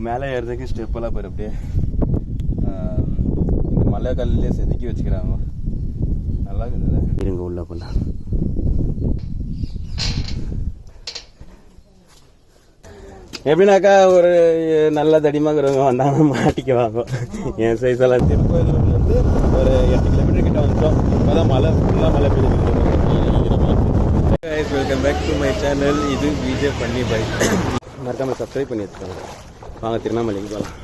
மேலே ஏறதுக்கு ஸ்டெப்பெல்லாம் பாரு அப்படியே இந்த மலை கல்லே செதுக்கி வச்சுக்கிறாங்க. நல்லா இருக்குது. இருங்க உள்ள போலாம். எப்படின்னாக்கா ஒரு நல்ல தடிமாங்கிறவங்க வந்தாங்கன்னா மாட்டிக்குவாங்க. என் சைஸெல்லாம் திருப்பதிலேருந்து ஒரு 8 கிலோமீட்டர் கிட்ட வந்துட்டோம். இப்போ தான் மழை ஃபுல்லாக மழை பெய்யுது. Welcome back to my channel. இது விஜே பண்ணி பைக். மறக்காமல் சப்ஸ்கிரைப் பண்ணி வச்சுக்கோங்க. வாங்க திருவண்ணாமலைக்கு போகலாம்.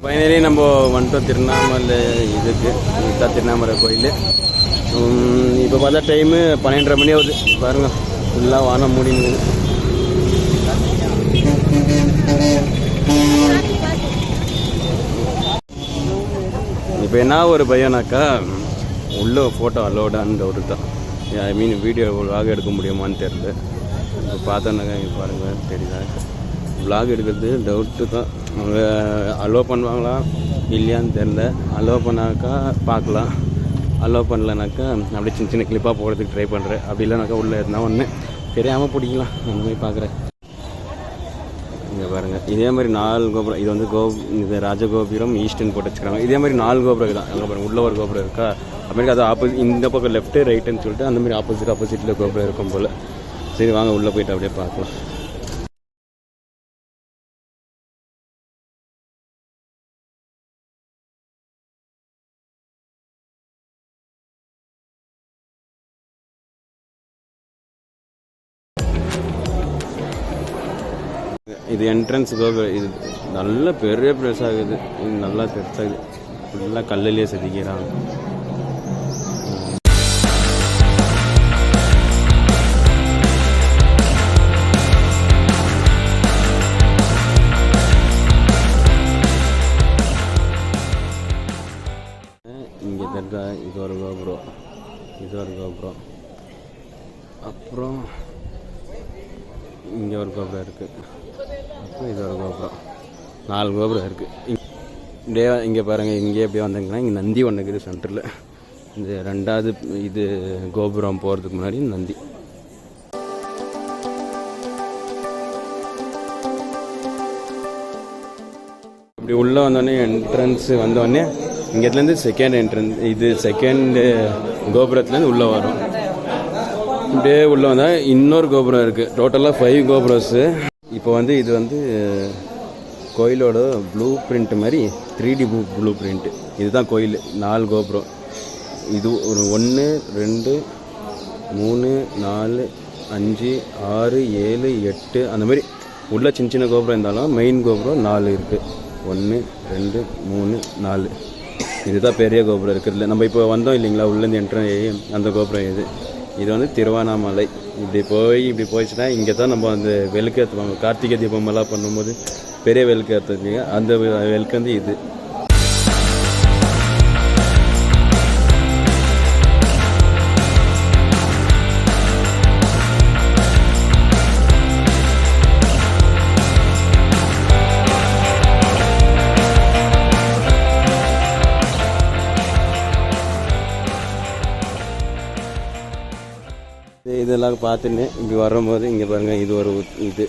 ஃபைனலி நம்ம வந்துட்டோம் திருவண்ணாமலை. இதுக்கு இதுதான் திருவண்ணாமலை கோயில். இப்போ பார்த்தா டைமு 12:30 மணி ஆகுது. பாருங்கள் ஃபுல்லாக வானம் மூடினு. இப்போ என்ன ஒரு பயம்னாக்கா உள்ள ஃபோட்டோ அலோடான்னு டவுட்டு தான். ஐ மீன் வீடியோ விலாக் எடுக்க முடியுமான்னு தெரியல. இப்போ பார்த்தோன்னாக்கா இங்கே பாருங்கள் தெரியுதா, விலாக் எடுக்கிறது டவுட்டு தான். அவங்க அலோவ் பண்ணுவாங்களா இல்லையான்னு தெரில. அலோவ் பண்ணாக்கா பார்க்கலாம், அலோவ் பண்ணலனாக்கா அப்படியே சின்ன சின்ன கிளிப்பாக போகிறதுக்கு ட்ரை பண்ணுறேன். அப்படி இல்லைனாக்கா உள்ளே இருந்தால் ஒன்று தெரியாமல் பிடிக்கலாம். அந்த மாதிரி பார்க்குறேன். இங்கே பாருங்கள் இதே மாதிரி 4 கோபுரம். இது வந்து இது ராஜகோபுரம் ஈஸ்டர்ன் போட்டு வச்சுக்கிறாங்க. இதே மாதிரி 4 கோபுரம் தான். அங்கே பாருங்கள் உள்ள ஒரு கோபுரம் இருக்கா. அதுமாதிரி அது ஆப்போசிட் இந்த பக்கம் லெஃப்ட்டு ரைட்டுன்னு சொல்லிட்டு அந்த மாதிரி ஆப்போசிட்டில் கோபுரம் இருக்கும் போல். சரி வாங்க உள்ளே போய்ட்டு அப்படியே பார்க்கலாம். இது என்ட்ரன்ஸ் கோபுரம். இது நல்ல பெரிய பெருசாகுது. இது நல்லா பெருசாகுது. ஃபுல்லாக கல்லுலேயே செதுக்கிறாங்க. இங்கே தட்டா இது ஒரு கோபுரம், இது ஒரு கோபுரம், அப்புறம் இங்கே ஒரு கோபுரம் இருக்குது, அப்புறம் இது ஒரு கோபுரம். 4 கோபுரம் இருக்குது. இங்கே பாருங்கள். இங்கே எப்படியே வந்தாங்கன்னா இங்கே நந்தி ஒன்று இருக்குது சென்டரில். இந்த 2வது இது கோபுரம் போகிறதுக்கு முன்னாடி நந்தி. இப்படி உள்ளே வந்தோடனே என்ட்ரன்ஸ் வந்தோடனே இங்கேருந்து செகண்ட் என்ட்ரன்ஸ். இது செகண்டு கோபுரத்துலேருந்து உள்ளே வரும். இப்படியே உள்ளே வந்தால் இன்னொரு கோபுரம் இருக்குது. டோட்டலாக 5 கோபுரம்ஸு. இப்போ வந்து இது வந்து கோயிலோட ப்ளூ பிரிண்ட் மாதிரி 3D ப்ளூ பிரிண்ட்டு. இதுதான் கோயில். 4 கோபுரம். இது ஒரு 1 2 3 4 5 6 7 8 அந்த மாதிரி உள்ள சின்ன சின்ன கோபுரம் இருந்தாலும் மெயின் கோபுரம் 4 இருக்குது. 1 2 3 4. இதுதான் பெரிய கோபுரம் இருக்கிறதுல. நம்ம இப்போ வந்தோம் இல்லைங்களா உள்ளேருந்து என்ட்ரன் அந்த கோபுரம் இது. இது வந்து திருவண்ணாமலை. இப்படி போயிடுச்சுன்னா இங்கே தான் நம்ம அந்த விளக்கு ஏற்றுவாங்க. கார்த்திகை தீபமெல்லாம் பண்ணும்போது பெரிய விளக்கு ஏற்றுவீங்க. அந்த விளக்கு வந்து இது. இதெல்லாம் பார்த்துன்னு இப்படி வரும்போது இங்கே பாருங்கள் இது ஒரு இது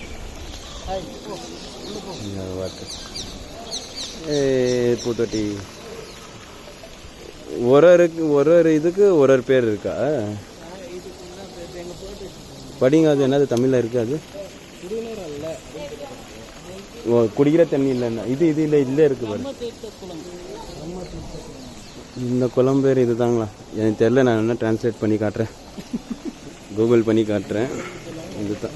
பூத்தொட்டி. ஒரு இதுக்கு ஒரு பேர் இருக்கா? படிங்க. அது என்னது தமிழில் இருக்குது? அது குடிக்கிற தண்ணி இல்லைன்னா இது இல்லை இருக்குது பாரு. இந்த குளம் பேர் இது தாங்களா? எனக்கு தெரில. நான் என்ன டிரான்ஸ்லேட் பண்ணி காட்டுறேன், கூகுள் பண்ணி காட்டுறேன். இதுதான்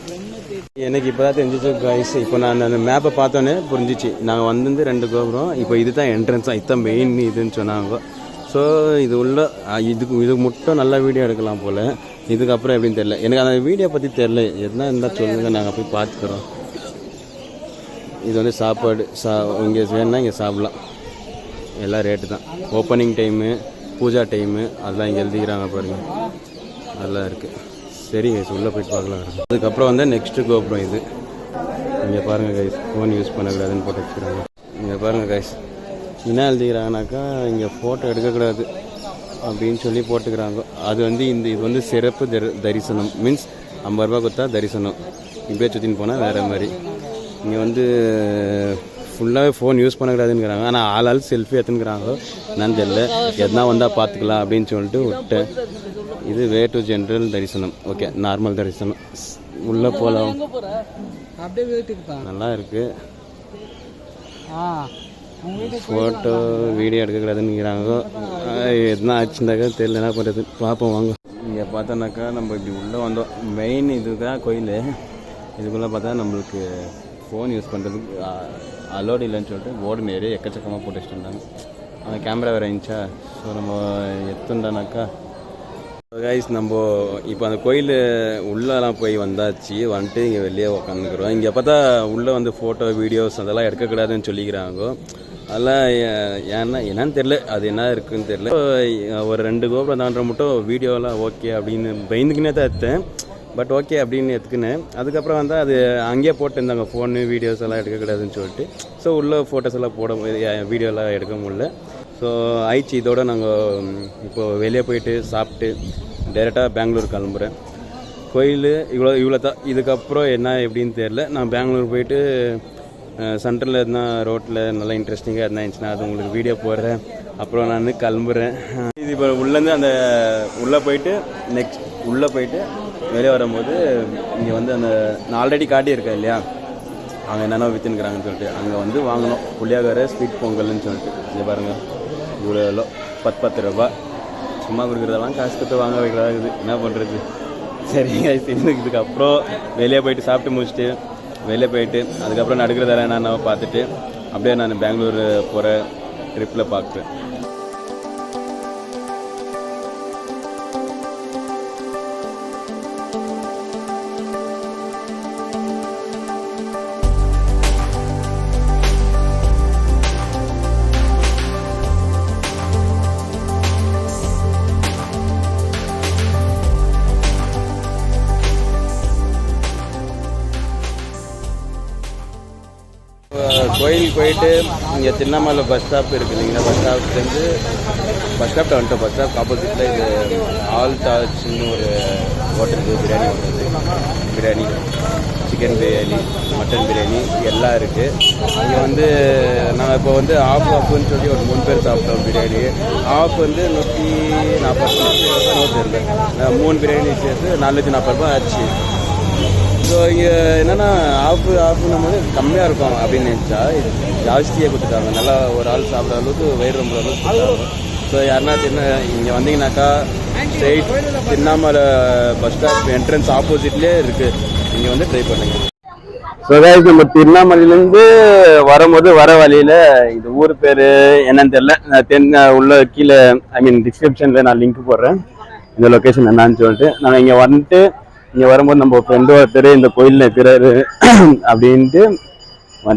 எனக்கு இப்போ தான் தெரிஞ்சிச்சு கைஸ். இப்போ நான் அந்த மேப்பை பார்த்தோன்னே புரிஞ்சிச்சு. நாங்கள் வந்து 2 கோபுரம். இப்போ இது தான் என்ட்ரன்ஸாக, இதுதான் மெயின் இதுன்னு சொன்னாங்க. ஸோ இது உள்ள இதுக்கு மட்டும் நல்லா வீடியோ எடுக்கலாம் போல். இதுக்கப்புறம் எப்படின்னு தெரில. எனக்கு அந்த வீடியோ பற்றி தெரில. எதுனா இருந்தால் சொல்லுங்கள், நாங்கள் போய் பார்த்துக்குறோம். இது வந்து சாப்பாடு இங்கே வேணுன்னா இங்கே சாப்பிட்லாம். எல்லாம் ரேட்டு தான். ஓப்பனிங் டைமு, பூஜா டைமு அதெல்லாம் இங்கே எழுதிக்கிறாங்க பாருங்கள். நல்லா இருக்குது. சரி கைஸ் உள்ளே போய்ட்டு பார்க்கலாம். அதுக்கப்புறம் வந்து நெக்ஸ்ட்டு கோபுரம் இது. இங்கே பாருங்கள் கைஸ், ஃபோன் யூஸ் பண்ணக்கூடாதுன்னு போட்டு வச்சுக்கிறாங்க. இங்கே பாருங்கள் கைஸ் என்ன எழுதிக்கிறாங்கனாக்கா இங்கே ஃபோட்டோ எடுக்கக்கூடாது. அப்படின்னு சொல்லி போட்டுக்கிறாங்க. அது வந்து இது வந்து சிறப்பு தரிசனம் மீன்ஸ் 50 ரூபா கொடுத்தா தரிசனம். இப்படியே சுற்றின்னு போனால் வேறு மாதிரி. இங்கே வந்து ஃபுல்லாகவே ஃபோன் யூஸ் பண்ணக்கூடாதுங்கிறாங்க. ஆனால் ஆள் செல்ஃபி எடுத்துக்கிறாங்க. என்னன்னு தெரியல. எதனா வந்தால் பார்த்துக்கலாம் அப்படின்னு சொல்லிட்டு விட்டேன். இது வே டு ஜென்ரல் தரிசனம். ஓகே, நார்மல் தரிசனம். உள்ளே போகலாம். நல்லா இருக்குது. ஃபோட்டோ வீடியோ எடுக்கக்கூடாதுன்னுங்கிறாங்க. எதுனா ஆச்சுனாக்கா தெரியல, என்ன பண்ணுறது, பார்ப்போம் வாங்க. இங்கே பார்த்தோன்னாக்கா நம்ம இப்படி உள்ளே வந்தோம். மெயின் இதுதான் கோயில். இதுக்குள்ளே பார்த்தா நம்மளுக்கு ஃபோன் யூஸ் பண்ணுறதுக்கு அலோடு இல்லைன்னு சொல்லிட்டு போர்டு நிறைய எக்கச்சக்கமாக போட்டு வச்சுருந்தாங்க. அந்த கேமரா வேறு இருந்துச்சா. ஸோ நம்ம எத்துண்டானாக்கா கைஸ் நம்ம இப்போ அந்த கோயில் உள்ளெல்லாம் போய் வந்தாச்சு. வந்துட்டு இங்கே வெளியே உக்காந்துக்கிறோம். இங்கே பார்த்தா உள்ளே வந்து ஃபோட்டோ வீடியோஸ் அதெல்லாம் எடுக்கக்கூடாதுன்னு சொல்லிக்கிறாங்க. அதெல்லாம் என்னன்னு தெரில, அது என்ன இருக்குதுன்னு தெரில. ஒரு 2 கோபுரம் தாண்டுற மட்டும் வீடியோலாம் ஓகே அப்படின்னு பயந்துக்கினே தான் எடுத்தேன். பட் ஓகே அப்படின்னு எடுத்துக்கினேன். அதுக்கப்புறம் வந்து அது அங்கேயே போட்டுருந்தாங்க ஃபோனு வீடியோஸ் எல்லாம் எடுக்கக்கூடாதுன்னு சொல்லிட்டு. ஸோ உள்ளே ஃபோட்டோஸ் எல்லாம் போட வீடியோலாம் எடுக்க முடியல. ஸோ ஆயிடுச்சு. இதோடு நாங்கள் இப்போது வெளியே போயிட்டு சாப்பிட்டு டைரெக்டாக பெங்களூர் கிளம்புறேன். கோயில் இவ்வளோ தான். இதுக்கப்புறம் என்ன எப்படின்னு தெரில. நான் பெங்களூர் போயிட்டு சென்ட்ரலில் எதுனா ரோட்டில் நல்லா இன்ட்ரெஸ்டிங்காக எதுனா இருந்துச்சுன்னா அது உங்களுக்கு வீடியோ போடுறேன். அப்புறம் நான் கிளம்புறேன். இது இப்போ உள்ளேருந்து அந்த உள்ளே போயிட்டு நெக்ஸ்ட் உள்ளே போயிட்டு வெளியே வரும்போது இங்கே வந்து அந்த நான் ஆல்ரெடி காட்டியிருக்கேன் இல்லையா, அங்கே என்னென்ன விற்றுன்னுக்குறாங்கன்னு சொல்லிட்டு அங்கே வந்து வாங்கணும். புளியாகரை ஸ்வீட் பொங்கல்னு சொல்லிட்டு இங்கே பாருங்கள். இவ்வளோ 10 ரூபா. சும்மா கொடுக்குறதெல்லாம் காசு கொடுத்து வாங்க வைக்கிறதா இருக்குது. என்ன பண்ணுறது. சரிங்க. இதுக்கப்புறம் வெளியே போயிட்டு சாப்பிட்டு முடிச்சுட்டு வெளியே போயிட்டு அதுக்கப்புறம் நடக்கிறதெல்லாம் என்னென்ன பார்த்துட்டு அப்படியே நான் பெங்களூர் போகிற ட்ரிப்பில் பார்க்குறேன். கோயில் போயிட்டு இங்கே திருவண்ணாமலை பஸ் ஸ்டாப் இருக்குது இல்லைங்களா, பஸ் ஸ்டாப்லேருந்து பஸ் ஸ்டாப்பில் வந்துட்டோம். பஸ் ஸ்டாப் ஆப்போசிட்டில் இது ஆல் டாச்னு ஒரு ஹோட்டல் இருக்குது. Biryani hotel. Biryani, chicken biryani, mutton biryani எல்லாம் இருக்குது. இங்கே வந்து நாங்கள் இப்போ வந்து ஆஃப்னு சொல்லி ஒரு 3 பேர் சாப்பிட்டோம். பிரியாணி ஆஃப் வந்து 140 தெரியல. 3 பிரியாணி சேர்த்து 440 ரூபா ஆச்சு. ஸோ இங்கே என்னென்னா ஆஃப்னும் போது கம்மியாக இருக்கும் அப்படின்னு நினச்சா ஜாஸ்தியாக கொடுத்துட்டாங்க. நல்லா ஒரு ஆள் சாப்பிட்ற அளவுக்கு வயிறு ரொம்ப அளவுக்கு. ஸோ யாருன்னா இங்கே வந்தீங்கன்னாக்கா straight Tiruvannamalai bus stop entrance ஆப்போசிட்லேயே இருக்குது. நீங்கள் வந்து ட்ரை பண்ணுங்க. ஸோ கைஸ் நம்ம திருவண்ணாமலையிலேருந்து வரும்போது வர வழியில் இது ஊர் பேர் என்னன்னு தெரியல. உள்ள கீழே டிஸ்கிரிப்ஷனில் நான் லிங்க் போடுறேன். இந்த லொக்கேஷன் என்னான்னு சொல்லிட்டு. நாங்கள் இங்கே வந்துட்டு இங்கே வரும்போது நம்ம ஃப்ரெண்டு ஒருத்தர் இந்த கோயிலில் இருக்கிறாரு அப்படின்ட்டு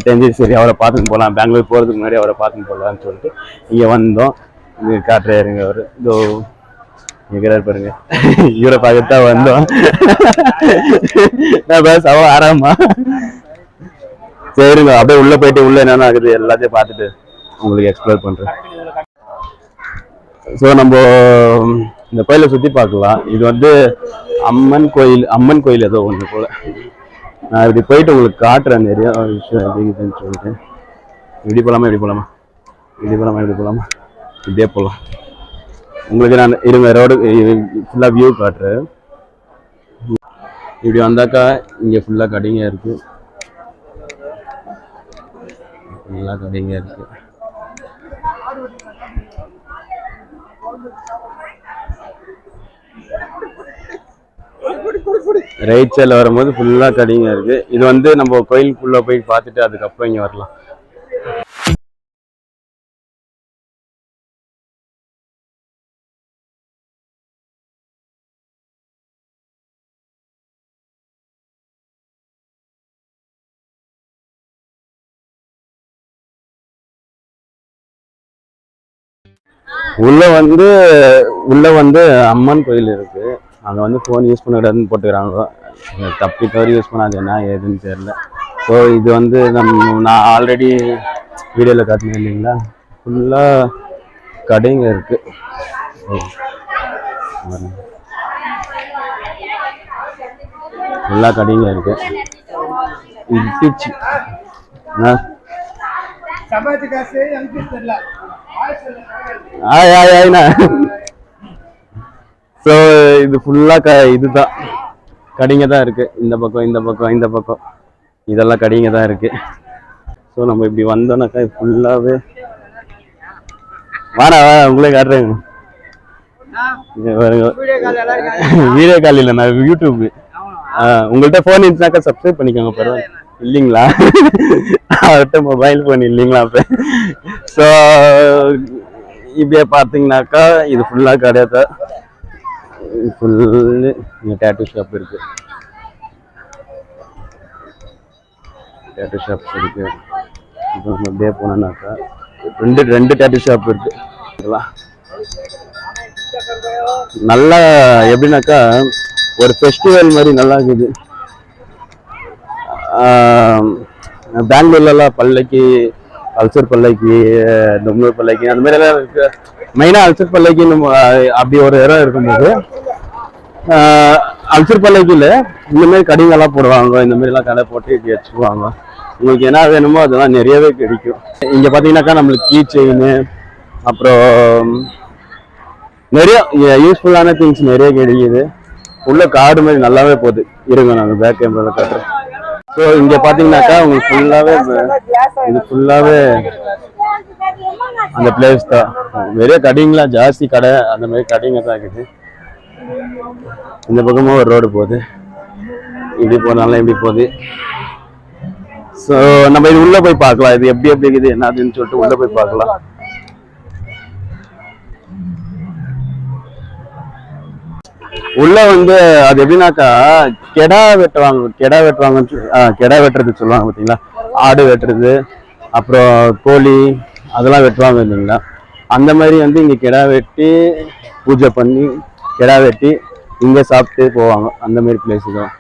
தெரிஞ்சு சரி அவரை பார்த்துன்னு போகலாம். பெங்களூர் போகிறதுக்கு முன்னாடி அவரை பார்த்துன்னு போகலான்னு சொல்லிட்டு இங்கே வந்தோம். இது காட்டுறாருங்க அவர். இதோ இருக்கிறாரு பாருங்க. இவரை பார்க்கத்தான் வந்தோம். நான் ஆறாமா சரிங்க. அப்படியே உள்ளே போயிட்டு உள்ளே என்னென்ன ஆகுது எல்லாத்தையும் பார்த்துட்டு உங்களுக்கு எக்ஸ்ப்ளோர் பண்ணுறேன். ஸோ நம்ம இந்த கோயிலை சுற்றி பார்க்கலாம். இது வந்து அம்மன் கோயில் ஏதோ ஒன்று போல். நான் இப்படி போயிட்டு உங்களுக்கு காட்டுறேன் நிறைய விஷயம் எப்படிங்குதுன்னு சொல்லிட்டு. இப்படி போகலாமா இப்படியே போகலாம். உங்களுக்கு நான் இருங்க ரோடு ஃபுல்லாக வியூ காட்டுறேன். இப்படி வந்தாக்கா இங்கே ஃபுல்லாக கடைங்க இருக்குது. ரைட் சைடில் வரும்போது ஃபுல்லாக கடைங்க இருக்குது. இது வந்து நம்ம கோயிலுக்குள்ளே போய் பார்த்துட்டு அதுக்கப்புறம் இங்கே வரலாம். உள்ள வந்து அம்மன் கோயில் இருக்கு. அங்கே வந்து ஃபோன் யூஸ் பண்ணக்கூடாதுன்னு போட்டுக்கிறாங்க. தப்பி தவறி யூஸ் பண்ணாது என்ன ஏதுன்னு தெரியல. ஸோ இது வந்து நான் ஆல்ரெடி வீடியோவில் காட்டினேன் இல்லைங்களா, ஃபுல்லாக கடைங்க இருக்குது. எல்லா கடையும் இருக்கு. ஸோ இது ஃபுல்லா இதுதான் கடைங்க தான் இருக்கு. இந்த பக்கம் இந்த பக்கம் இந்த பக்கம் இதெல்லாம் கடைங்க தான் இருக்கு. ஸோ நம்ம இப்படி வந்தோம்னாக்கா ஃபுல்லாவே வாடா உங்களே காட்டுறேங்க. வீடியோ கால் இல்லை, நான் யூடியூப். உங்கள்கிட்ட ஃபோன் இருந்துச்சுனாக்கா சப்ஸ்கிரைப் பண்ணிக்கோங்க. பரவாயில்ல இல்லைங்களா? அவர்கிட்ட மொபைல் ஃபோன் இல்லைங்களா? அப்போ ஸோ இப்படியே பார்த்தீங்கன்னாக்கா இது ஃபுல்லாக கிடையாது. ஃபுல்லு இங்கே டேட்டூ ஷாப் இருக்கு. டேட்டூ ஷாப்ஸ் இருக்கு. இப்போ நம்ம அப்படியே போனோம்னாக்கா ரெண்டு டேட்டூ ஷாப் இருக்கு. இதெல்லாம் நல்லா எப்படின்னாக்கா ஒரு ஃபெஸ்டிவல் மாதிரி நல்லா இருக்குது. பெங்களூர்லாம் பல்லைக்கு அல்சர் பல்லைக்கு டொம்னூர் பல்லைக்கு அந்த மாதிரி எல்லாம் இருக்கு. மெயினாக அல்சர் பல்லைக்கு அப்படி ஒரு இடம் இருக்கும்போது அல்சர் பல்லைக்கில் இந்த மாதிரி கடைங்கெல்லாம் போடுவாங்க. இந்த மாதிரிலாம் கடை போட்டு இப்படி வச்சுக்குவாங்க. உங்களுக்கு என்ன வேணுமோ அதெல்லாம் நிறையவே கிடைக்கும். இங்கே பார்த்தீங்கன்னாக்கா நம்மளுக்கு கீ செயின் அப்புறம் நிறைய யூஸ்ஃபுல்லான திங்ஸ் நிறைய கிடைக்குது. உள்ள காடு மாதிரி நல்லாவே போகுது. இருங்க நாங்கள் பேக் கேமரால காட்டுறேன். ஸோ இங்கே பார்த்தீங்கன்னாக்கா உங்களுக்கு ஃபுல்லாகவே இது ஃபுல்லாகவே அந்த பிளேஸ் தான். நிறைய கடைங்களா ஜாஸ்தி கடை அந்த மாதிரி கடைங்க தான் இருக்குது. இந்த பக்கமாக ஒரு ரோடு போகுது. இப்படி போனாலும் இப்படி போகுது. ஸோ நம்ம இது உள்ளே போய் பார்க்கலாம். இது எப்படி இருக்குது என்னதுன்னு சொல்லிட்டு உள்ளே போய் பார்க்கலாம். உள்ள அது எப்படின்னாக்கா கெடா வெட்டுவாங்க. கெடா வெட்டுறது சொல்லுவாங்க பார்த்தீங்களா? ஆடு வெட்டுறது அப்புறம் கோழி அதெல்லாம் வெட்டுவாங்க இல்லைங்களா? அந்த மாதிரி இங்கே கெடா வெட்டி பூஜை பண்ணி கெடா வெட்டி இங்கே சாப்பிட்டு போவாங்க. அந்த மாதிரி பிளேஸ் தான்.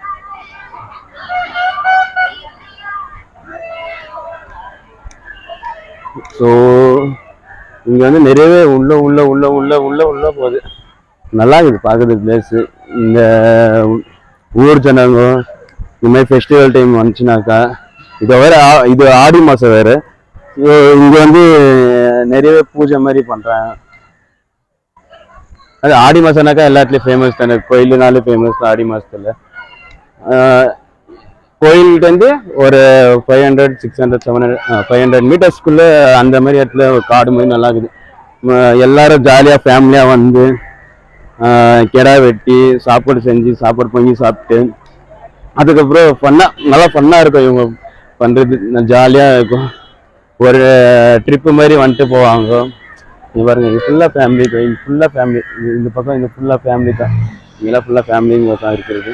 ஸோ இங்கே நிறையவே உள்ள உள்ள உள்ள உள்ள உள்ள உள்ள போகுது. நல்லா இருக்குது பார்க்குறது பிளேஸு. இந்த ஊர் ஜனங்க இந்த மாதிரி ஃபெஸ்டிவல் டைம் வந்துச்சுனாக்கா இது வேறு இது ஆடி மாதம் வேறு. ஸோ இங்கே நிறையவே பூஜை மாதிரி பண்ணுறாங்க. அது ஆடி மாதம்னாக்கா எல்லாத்துலேயும் ஃபேமஸ் தானே. கோயிலுனாலே ஃபேமஸ் தான் ஆடி மாதத்தில். கோயில்கிட்டேருந்து ஒரு 500 600 700 500 மீட்டர்ஸ்க்குள்ளே அந்த மாதிரி இடத்துல காடு மாதிரி நல்லா இருக்குது. எல்லாரும் ஜாலியாக ஃபேமிலியாக கெடா வெட்டி சாப்பாடு செஞ்சு சாப்பாடு பொங்கி சாப்பிட்டு அதுக்கப்புறம் நல்லா ஃபன்னாக இருக்கும். இவங்க பண்ணுறது ஜாலியாக இருக்கும். ஒரு ட்ரிப்பு மாதிரி போவாங்க. இது பாருங்க, இது ஃபுல்லாக ஃபேமிலி. இது ஃபுல்லாக ஃபேமிலி. இந்த பக்கம் இது ஃபுல்லாக ஃபேமிலி தான். இதெல்லாம் ஃபுல்லாக ஃபேமிலிங்க தான் இருக்கிறது.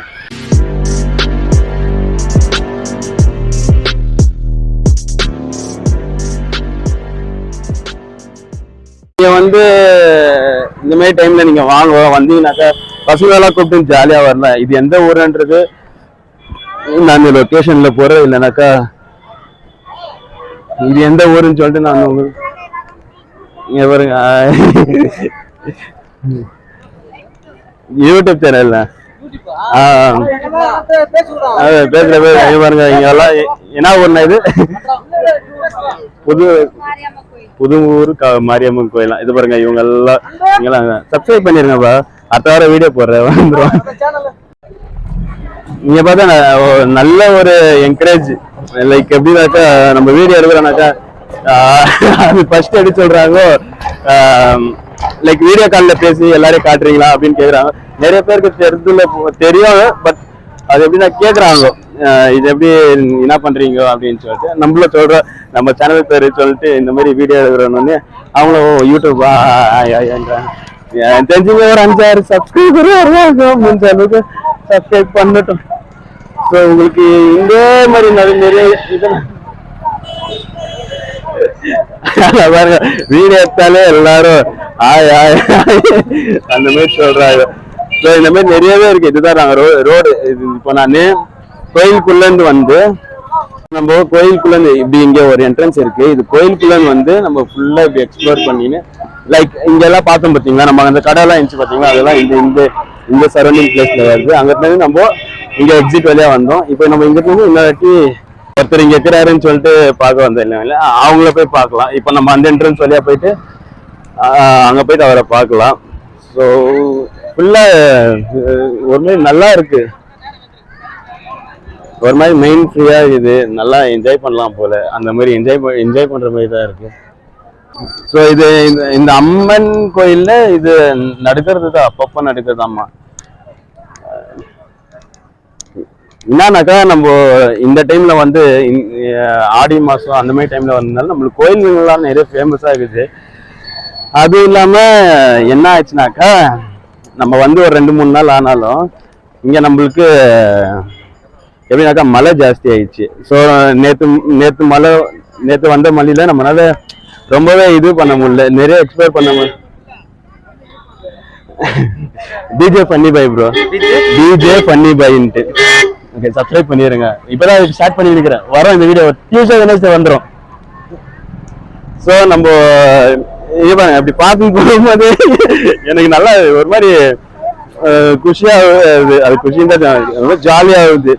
இந்த மாதிரி டைம்ல நீங்க வந்தீங்கன்னாக்கா பசங்களெல்லாம் கூப்பிட்டு ஜாலியா வரலாம். இது எந்த ஊருன்றது நான் லொகேஷன்ல போறேன். இல்லைனாக்கா இது எந்த ஊருன்னு சொல்லிட்டு நான் இங்க பாருங்க யூடியூப் சேனல்ல பேசுற பேர் பாருங்க. இங்க எல்லாம் என்ன ஊர்னா இது புதுவூர் மாரியம்மன் கோயில். இது பாருங்க இவங்க எல்லாம் சப்ஸ்கிரைப் பண்ணிருங்கப்பா. அடுத்த வாரம் வீடியோ போடுறேன் வந்துடும். நீங்க பார்த்தா நல்ல ஒரு என்கரேஜ். லைக் எப்படின்னாக்கா நம்ம வீடியோ எடுக்கிறோம்னாக்கா அது ஃபர்ஸ்ட் எப்படி சொல்றாங்க, லைக் வீடியோ கால்ல பேசி எல்லாரையும் காட்டுறீங்களா அப்படின்னு கேக்குறாங்க. நிறைய பேருக்கு தெரியும். பட் அது எப்படின்னா கேக்குறாங்க, இது எப்படி என்ன பண்றீங்க அப்படின்னு சொல்லிட்டு நம்மள சொல்றோம். நம்ம சேனல் பேரு சொல்லிட்டு இந்த மாதிரி வீடியோ எடுக்கிறோன்னு அவங்களும் யூடியூபா தெரிஞ்சுங்க ஒரு 5-6 சப்ஸ்கிரைபர் வருவாங்க. முடிஞ்ச அளவுக்கு சப்ஸ்கிரைப் பண்ணட்டும். ஸோ உங்களுக்கு இந்த மாதிரி நிறைய இதெல்லாம் பாருங்க வீடியோ எடுத்தாலே எல்லாரும் அந்த மாதிரி சொல்றாங்க. ஸோ இந்த மாதிரி நிறையவே இருக்கு. இதுதான் நாங்கள் ரோடு. இப்போ நான் கோயிலுக்குள்ள இருந்து நம்ம கோயிலுக்குள்ள இப்படி இங்க ஒரு என்ட்ரன்ஸ் இருக்கு. இது கோயிலுக்குள்ள வந்து நம்ம ஃபுல்லா இப்படி எக்ஸ்ப்ளோர் பண்ணின்னு லைக் இங்க எல்லாம் பார்த்தோம் பாத்தீங்களா, நம்ம அந்த கடை எல்லாம் இருந்துச்சு பாத்தீங்களா, அதெல்லாம் இந்த சரௌண்டிங் பிளேஸ்ல வருது. அங்க இருந்து நம்ம இங்க எக்ஸிட் வழியா வந்தோம். இப்போ நம்ம இங்க இருந்து இன்னொரு ஒருத்தர் இங்க இருக்கிறாருன்னு சொல்லிட்டு பார்க்க வந்தோம் இல்ல, அவங்கள போய் பார்க்கலாம். இப்போ நம்ம அந்த என்ட்ரன்ஸ் வழியா போயிட்டு அங்க போயிட்டு அவரை பார்க்கலாம். ஸோ ஃபுல்லா ஒரு மாதிரி நல்லா இருக்கு, ஒரு மாதிரி மெயின் ஃப்ரீயா இது நல்லா என்ஜாய் பண்ணலாம் போல. அந்த மாதிரி என்ஜாய் பண்ற மாதிரி தான் இருக்கு. ஸோ இது இந்த அம்மன் கோயில்ல இது நடக்கிறது தான், அப்பப்போ நடக்கிறது. அம்மா என்னன்னாக்கா நம்ம இந்த டைம்ல வந்து ஆடி மாசம் அந்த மாதிரி டைம்ல வந்ததுனால நம்மளுக்கு கோயில்கள்லாம் நிறைய ஃபேமஸா இருக்குது. அதுவும் இல்லாம என்ன ஆச்சுனாக்கா, நம்ம வந்து ஒரு 2-3 நாள் ஆனாலும் இங்க நம்மளுக்கு எப்படின்னாக்கா மழை ஜாஸ்தி ஆயிடுச்சு. ஸோ நேற்று வந்த மழையில நம்மளால ரொம்பவே இது பண்ண முடியல, நிறைய எக்ஸ்ப்ளோர் பண்ண முடியல. DJ funny boy bro, DJ funny பாய்ன்ட்டு. ஓகே, சப்ஸ்கிரைப் பண்ணிடுங்க. இப்பதான் ஸ்டார்ட் பண்ணி இருக்கிறேன். வரோம் இந்த வீடியோ டியூஸ்டே வெட்னஸ்டே வந்துடும். ஸோ நம்ம அப்படி பார்த்து போகும்போது எனக்கு நல்லா ஒரு மாதிரி குஷியாகுது. அது குஷின்னு தான், ரொம்ப ஜாலியாகுது.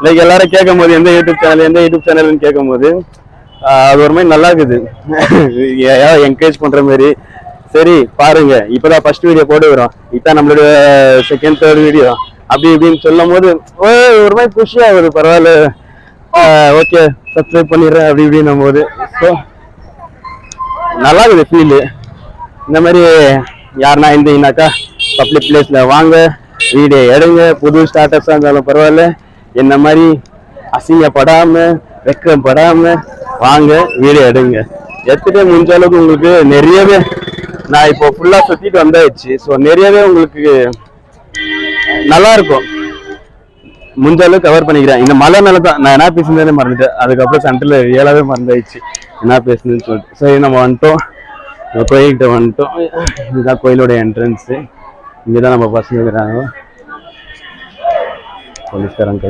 லைக் எல்லாரும் கேட்கும் போது எந்த யூடியூப் சேனல்னு கேட்கும் போது அது ஒரு மாதிரி நல்லா இருக்குது. என்கரேஜ் பண்ற மாதிரி. சரி பாருங்க, இப்பதான் ஃபர்ஸ்ட் வீடியோ போட்டு வரோம், இதான் நம்மளோட செகண்ட் தேர்ட் வீடியோ அப்படி இப்படின்னு சொல்லும் போது ஒரு மாதிரி குஷியாகுது. பரவாயில்ல, ஓகே சப்ஸ்கிரைப் பண்ணிடுறேன் அப்படி இப்படின்னும் போது ஸோ நல்லா இருக்குது ஃபீலு. இந்த மாதிரி யாருன்னா இருந்தீங்கன்னாக்கா பப்ளிக் பிளேஸ்ல வாங்க, வீடியோ எடுங்க. புது ஸ்டார்டர்ஸா இருந்தாலும் பரவாயில்ல, என்ன மாதிரி அசிங்கப்படாம வெக்கப்படாம வாங்க, வீடியோ எடுங்க. எடுத்துட்டு முடிஞ்ச அளவுக்கு உங்களுக்கு நிறையவே, நான் இப்போ ஃபுல்லா சுத்திட்டு வந்தாச்சு. ஸோ நிறையவே உங்களுக்கு நல்லா இருக்கும். முடிஞ்ச அளவுக்கு கவர் பண்ணிக்கிறேன். இந்த மழை மேல தான் நான் என்ன பேசுனதே மறந்துட்டேன். அதுக்கப்புறம் சென்டர்ல ஏழாவே மறந்தாயிடுச்சு என்ன பேசுனதுன்னு சொல்லிட்டு. சரி நம்ம வந்துட்டோம், கோயில்கிட்ட வந்துட்டோம். இதுதான் கோயிலோட என்ட்ரன்ஸு. இங்கதான் நம்ம பசங்க இருக்கிறாங்க, போலீஸ்காரங்க.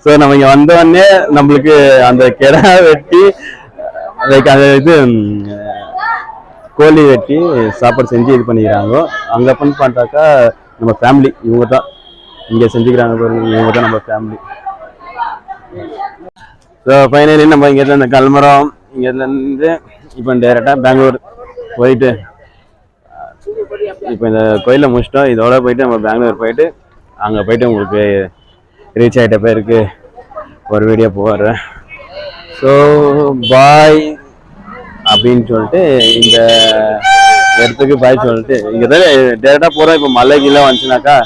ஸோ நம்ம இங்க வந்தோடனே நம்மளுக்கு அந்த கிடா வெட்டி லைக் அந்த இது கோழி வெட்டி சாப்பாடு செஞ்சு இது பண்ணிக்கிறாங்க. அங்கே பார்த்தாக்கா நம்ம ஃபேமிலி இவங்க தான் இங்கே செஞ்சுக்கிறாங்க பாருங்க, இவங்க தான் நம்ம ஃபேமிலி. ஸோ ஃபைனலி நம்ம இங்கேருந்து இந்த கல்மரம் இங்கேருந்து இப்போ டேரெக்டாக பெங்களூர் போயிட்டு இப்போ இந்த கோயிலை முடிச்சிட்டோம். இதோட போயிட்டு நம்ம பெங்களூர் போயிட்டு அங்கே போயிட்டு உங்களுக்கு ரீச் ஆகிட்ட பேருக்கு ஒரு வீடியோ போடுறேன். ஸோ பாய் அப்படின்னு சொல்லிட்டு இந்த இடத்துக்கு பாய் சொல்லிட்டு இங்கே தான் டேரெக்டாக போகிறோம். இப்போ மழை கீழே வந்துச்சுனாக்கா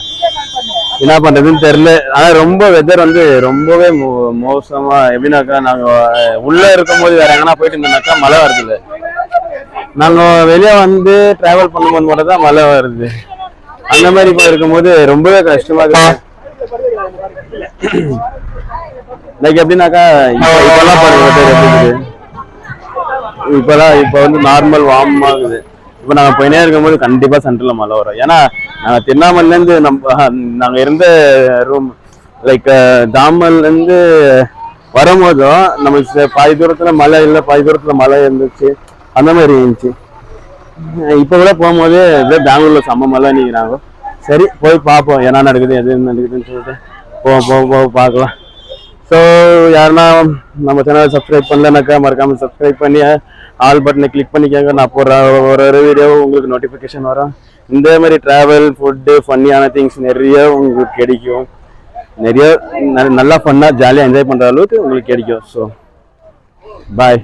என்ன பண்ணுறதுன்னு தெரில. ஆனால் ரொம்ப வெதர் வந்து ரொம்பவே மோசமாக. எப்படின்னாக்கா நாங்கள் உள்ளே இருக்கும் போது வேறு எங்கன்னா போயிட்டு இருந்தோம்னாக்கா மழை வருது. நாங்கள் வெளியே வந்து ட்ராவல் பண்ணும்போது மட்டும் தான் மழை வருது. அந்த மாதிரி இப்போ இருக்கும்போது ரொம்பவே கஷ்டமாக இருக்கு. லைக் எப்படின்னாக்கா இப்போல்லாம் பாருங்க, இப்போ வந்து நார்மல் வார்ம் ஆகுது. இப்போ நாங்கள் போயினே இருக்கும்போது கண்டிப்பாக சென்டரில் மழை வரும். ஏன்னா நாங்கள் திருவண்ணாமலேருந்து நாங்கள் இருந்த ரூம் லைக் தாமல்லேருந்து வரும்போதும் நமக்கு பாதி தூரத்தில் மழை இல்லை, பாதி தூரத்தில் மழை இருந்துச்சு, அந்த மாதிரி இருந்துச்சு. இப்போ கூட போகும்போது இப்படியே பெங்களூரில் செம்ம மழை நிற்கிறாங்க. சரி போய் பார்ப்போம் என்ன நடக்குது எது நடக்குதுன்னு சொல்லிட்டு போக பார்க்கலாம். ஸோ யாருன்னா நம்ம சேனலை சப்ஸ்கிரைப் பண்ணலனாக்கா மறக்காமல் சப்ஸ்கிரைப் பண்ணி ஆல் பட்டனை கிளிக் பண்ணிக்கோங்க. நான் போடுற ஒரு வீடியோ உங்களுக்கு நோட்டிஃபிகேஷன் வரும். இந்த மாதிரி ட்ராவல், ஃபுட்டு, ஃபன்னியான திங்ஸ் நிறைய உங்களுக்கு கிடைக்கும். நிறைய நல்லா ஃபன்னாக ஜாலியாக என்ஜாய் பண்ணுற அளவுக்கு உங்களுக்கு கிடைக்கும். So bye.